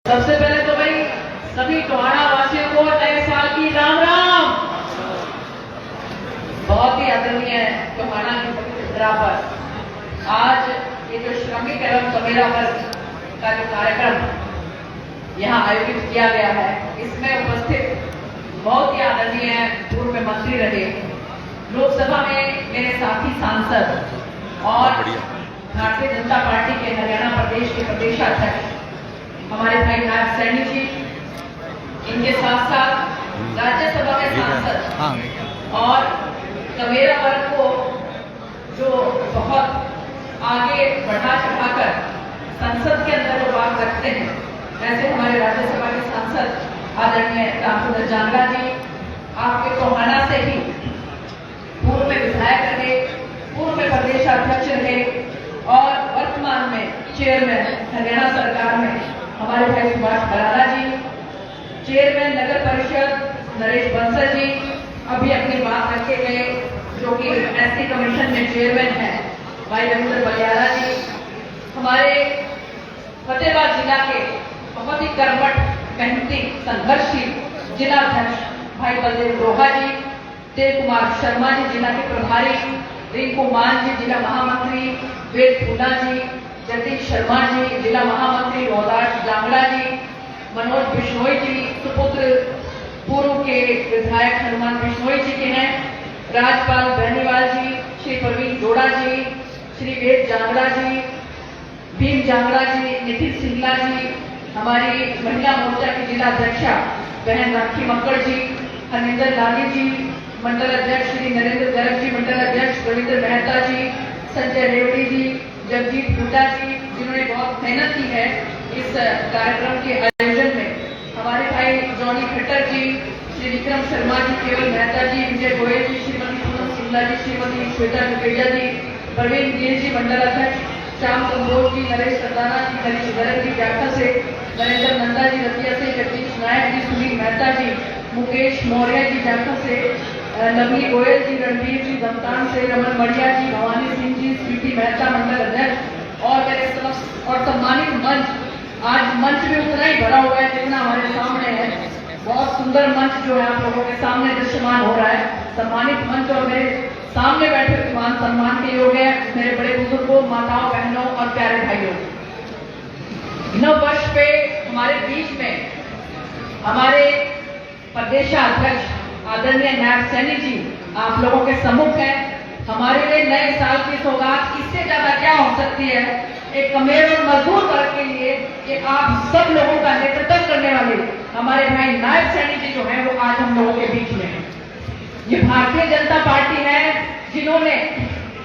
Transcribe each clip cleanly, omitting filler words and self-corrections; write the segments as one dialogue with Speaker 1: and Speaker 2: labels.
Speaker 1: सबसे पहले तो भाई सभी टोहाना वासियों को नए साल की राम राम। बहुत ही आदरणीय टोहाना की पवित्र पर आज ये जो श्रमिक एवं कमेरा वर्ग का जो कार्यक्रम यहाँ आयोजित किया गया है, इसमें उपस्थित बहुत ही आदरणीय पूर्व मंत्री रहे, लोकसभा में मेरे साथी सांसद और भारतीय जनता पार्टी के हरियाणा प्रदेश के प्रदेशाध्यक्ष हमारे भाई नायब सैनी जी, इनके साथ साथ राज्यसभा के सांसद और कमेरा वर्ग को जो बहुत आगे बढ़ा चढ़ाकर संसद के अंदर जो बात रखते हैं, वैसे हमारे राज्यसभा के सांसद आदरणीय रामचंद्र जांगड़ा जी, आपके टोहाना से ही पूर्व में विधायक रहे, पूर्व में प्रदेशाध्यक्ष रहे और वर्तमान में चेयरमैन हरियाणा सरकार में हमारे भाई सुभाष बराला जी, चेयरमैन नगर परिषद नरेश बंसल जी, अभी अपनी बात रखे गए जो कि एसटी कमीशन में चेयरमैन है भाई रविंद्र बलियारा जी, हमारे फतेहाबाद जिला के बहुत ही कर्मठ मेहनती संघर्षशील जिला अध्यक्ष भाई बलदेव रोहा जी, देव कुमार शर्मा जी जिला के प्रभारी, रिंकू मान जी जिला महामंत्री, वेद फूला जी, जगदीश शर्मा जी जिला महामंत्री, रोहदास जांगड़ा जी, मनोज बिश्नोई जी सुपुत्र पूर्व के विधायक हनुमान बिश्नोई जी के हैं, राजपाल बेनीवाल जी, श्री प्रवीण जोड़ा जी, श्री वेद जांगड़ा जी, भीम जांगड़ा जी, नितिन सिंगला जी, हमारी महिला मोर्चा की जिला अध्यक्षा बहन राखी मक्कड़ जी, हरमिंदर लाली जी, मंडल अध्यक्ष श्री नरेंद्र गर्ग जी, मंडल अध्यक्ष रविंद्र मेहता जी, संजय रेवड़ी जी, जगजीत हुड्डा जी, जिन्होंने बहुत मेहनत की है इस कार्यक्रम के आयोजन में, हमारे भाई जॉनी खट्टर जी, श्री विक्रम शर्मा जी, केवल मेहता जी, विजय गोयल जी, श्रीमती पूनम सिंगला जी, श्रीमती श्वेता दुकेजा जी, प्रवीण गिल जी मंडल अध्यक्ष, श्याम कंबोज जी, नरेश सरदाना जी, नरेश गर्ग जी जाखा से, नरेंद्र नंदा जी रतिया से, जगदीश नायक जी, सुनील मेहता जी, मुकेश मौर्य जी जाखा से, नवनी गोयल जी, रणवीर जी दमतान से, रमन मड़िया जी, भवानी सिंह जी, स्वीटी मेहता मंडल अध्यक्ष और मेरे समस्त और सम्मानित मंच, आज मंच भी उतना ही भरा हुआ है जितना हमारे सामने है, बहुत सुंदर मंच जो है आप लोगों के सामने दृश्यमान हो रहा है, सम्मानित मंच और मेरे सामने बैठे मान सम्मान के योग्य मेरे बड़े बुजुर्गों, माताओं, बहनों और प्यारे भाइयों, नव वर्ष पे हमारे बीच में हमारे प्रदेशाध्यक्ष आदरणीय नायब सैनी जी आप लोगों के सम्मुख है। हमारे लिए नए साल की सौगात इससे ज्यादा क्या हो सकती है, एक कमेर और मजदूर वर्ग के लिए कि आप सब लोगों का नेतृत्व करने वाले हमारे भाई नायब सैनी जी जो है वो आज हम लोगों के बीच में है। ये भारतीय जनता पार्टी है जिन्होंने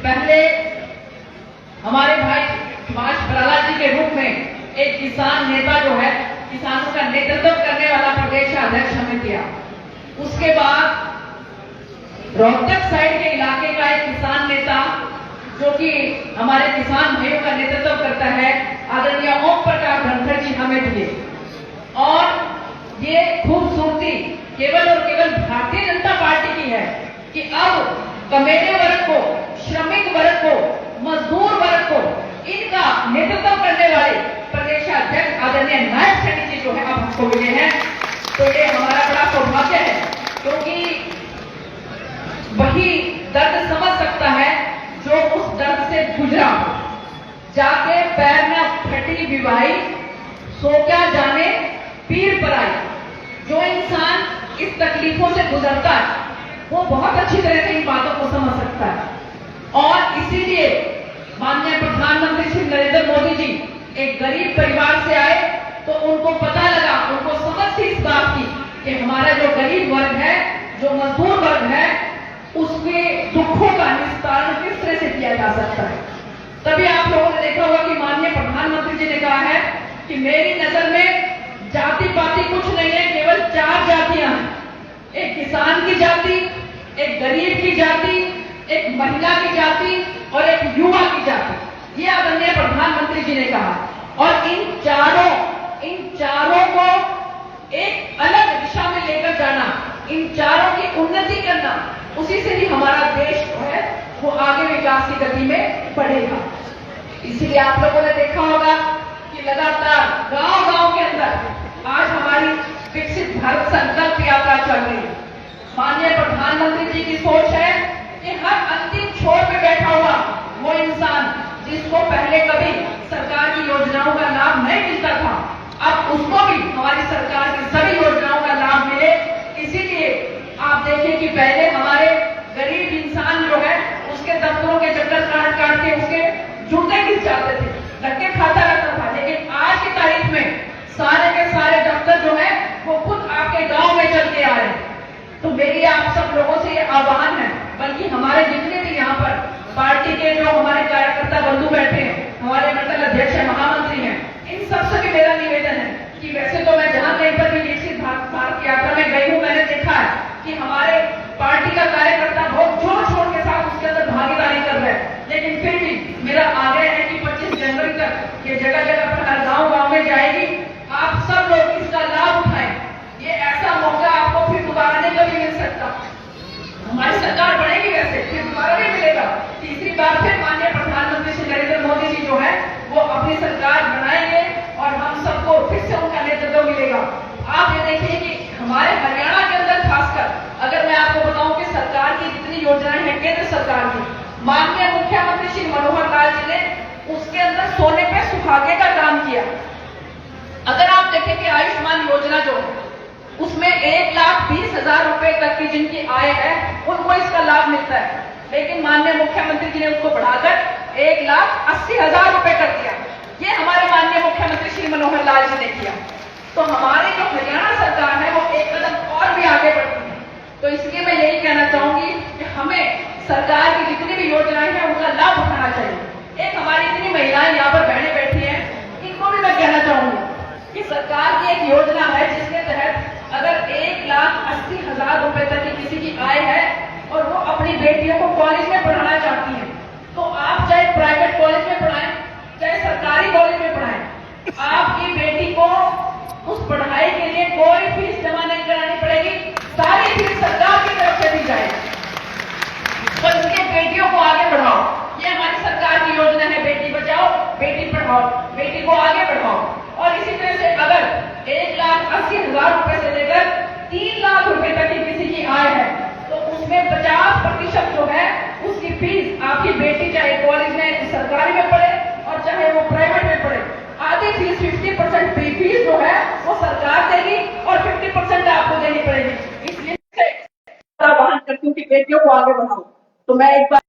Speaker 1: पहले हमारे भाई सुभाष बराला जी के रूप में एक किसान नेता जो है, किसानों का नेतृत्व करने वाला प्रदेशाध्यक्ष हमें दिया। उसके बाद रोहतक साइड के इलाके का एक किसान नेता जो कि हमारे किसान भाइयों का नेतृत्व करता है, आदरणीय ओम प्रकाश धनखड़ जी हमें दिए। और ये खूबसूरती केवल और केवल भारतीय जनता पार्टी की है कि अब कमेरे वर्ग को, श्रमिक वर्ग को, मजदूर वर्ग को इनका नेतृत्व करने वाले प्रदेशाध्यक्ष आदरणीय नायब सैनी जी जो है अब हमको मिले हैं। तो ये हमारा बड़ा सौभाग्य है क्योंकि वही दर्द समझ सकता है जो उस दर्द से गुजरा हो, जाके पैर में फटी विवाही सो क्या जाने पीर पर आई। जो इंसान इस तकलीफों से गुजरता है वो बहुत अच्छी तरह से इन बातों को समझ सकता है और इसीलिए माननीय प्रधानमंत्री श्री नरेंद्र मोदी जी एक गरीब परिवार से आए तो उनको पता लगा, उनको समझ थी इस बात की कि हमारा जो गरीब वर्ग है, जो मजदूर वर्ग है, उसके दुखों का निस्तारण किस तरह से किया जा सकता है। तभी आप लोगों ने देखा होगा कि माननीय प्रधानमंत्री जी ने कहा है कि मेरी नजर में जाति पाति कुछ नहीं है, केवल 4 जातियां हैं, एक किसान की जाति, एक गरीब की जाति, एक महिला की जाति और एक युवा की जाति। ये आदरणीय प्रधानमंत्री जी ने कहा और इन चारों को एक अलग दिशा में लेकर जाना, इन चारों की उन्नति करना, उसी से ही हमारा देश जो है वो आगे विकास की गति में बढ़ेगा। इसीलिए आप लोगों ने देखा होगा कि लगातार गांव-गांव के अंदर प्रधानमंत्री जी की सोच है कि हर अंतिम छोर पे बैठा हुआ वो इंसान जिसको पहले कभी सरकार की योजनाओं का लाभ नहीं मिलता था, अब उसको भी हमारी सरकार की सभी योजनाओं का लाभ मिले। इसीलिए आप देखिए कि पहले हमारे गरीब इंसान जो है उसके दफ्तरों के चक्कर काट काट के उसके जूते घिस जाते थे, धक्के खाता रहता था। लेकिन आज की तारीख में सारे के सारे दफ्तर जो है वो खुद आपके गांव में चल के आ रहे हैं। तो मेरी आप सब लोगों से ये आह्वान है, बल्कि हमारे जितने भी यहाँ पर पार्टी के जो हमारे कार्यकर्ता बंधु बैठे हैं, हमारे मंडल अध्यक्ष है, महामंत्री हैं, इन सबसे भी मेरा निवेदन है कि वैसे तो मैं जहां कहीं पर भी विकसित भारत यात्रा में गई हूं, मैंने देखा है कि हमारे पार्टी का कार्यकर्ता बहुत जोर शोर के साथ उसके अंदर भागीदारी कर रहे हैं। लेकिन फिर भी मेरा आग्रह है कि 25 जनवरी तक ये जगह जगह पर हर गाँव में जाएगी, आप सब लोग इसका लाभ उठाएं। ये ऐसा मौका आपको फिर दोबारा नहीं कभी मिल सकता। हमारी सरकार बढ़ेगी वैसे फिर दोबारा भी मिलेगा, तीसरी बार फिर माननीय प्रधानमंत्री श्री नरेंद्र मोदी जी जो है वो अपनी सरकार बनाएंगे और हम सबको फिर से उनका नेतृत्व मिलेगा। आप ये देखिए कि हमारे हरियाणा के अंदर खासकर अगर मैं आपको बताऊं कि सरकार की जितनी योजनाएं हैं केंद्र सरकार की, माननीय मुख्यमंत्री श्री मनोहर लाल जी ने उसके अंदर सोने पे सुहागे का काम किया। अगर आप देखें कि आयुष्मान योजना जो है उसमें 1,20,000 रुपए तक की जिनकी आय है उनको इसका लाभ मिलता है, लेकिन माननीय मुख्यमंत्री जी ने उसको बढ़ाकर 1,80,000 रुपए कर दिया। ये हमारे माननीय मुख्यमंत्री श्री मनोहर लाल जी ने किया। तो हमारी जो हरियाणा सरकार है वो एक कदम और भी आगे बढ़ती है। तो इसलिए मैं यही कहना चाहूंगी कि हमें सरकार की जितनी भी योजनाएं हैं उनका लाभ उठाना चाहिए। एक हमारी इतनी महिलाएं यहाँ पर बहनें बैठी हैं, इनको भी मैं कहना चाहूंगी कि सरकार की एक योजना है जिसके तहत अगर 1,80,000 रुपए तक की किसी की आय है और वो अपनी बेटियों को कॉलेज में पढ़ाना चाहती हैं, तो आप चाहे प्राइवेट कॉलेज में पढ़ाएं चाहे सरकारी कॉलेज में पढ़ाएं, आपकी बेटी को उस पढ़ाई के लिए कोई फीस जमा नहीं करानी पड़ेगी, सारी फीस सरकार की तरफ से दी जाएगी। तो इसलिए बेटियों को आगे बढ़ाओ, ये हमारी सरकार की योजना है, बेटी बचाओ बेटी पढ़ाओ, बेटी को आगे बढ़ाओ। और इसी तरह से अगर 1,80,000 रुपए से लेकर 3 लाख रुपए तक की किसी की आय है तो उसमें 50% जो है उसकी फीस आपकी बेटी चाहे कॉलेज में सरकारी में पढ़े और चाहे वो प्राइवेट में पढ़े, आधी फीस 50% फीस जो है वो सरकार देगी और 50% आपको देनी पड़ेगी। इसलिए वहन करती हूँ कि बेटियों को आगे बढ़ाओ। तो मैं एक बार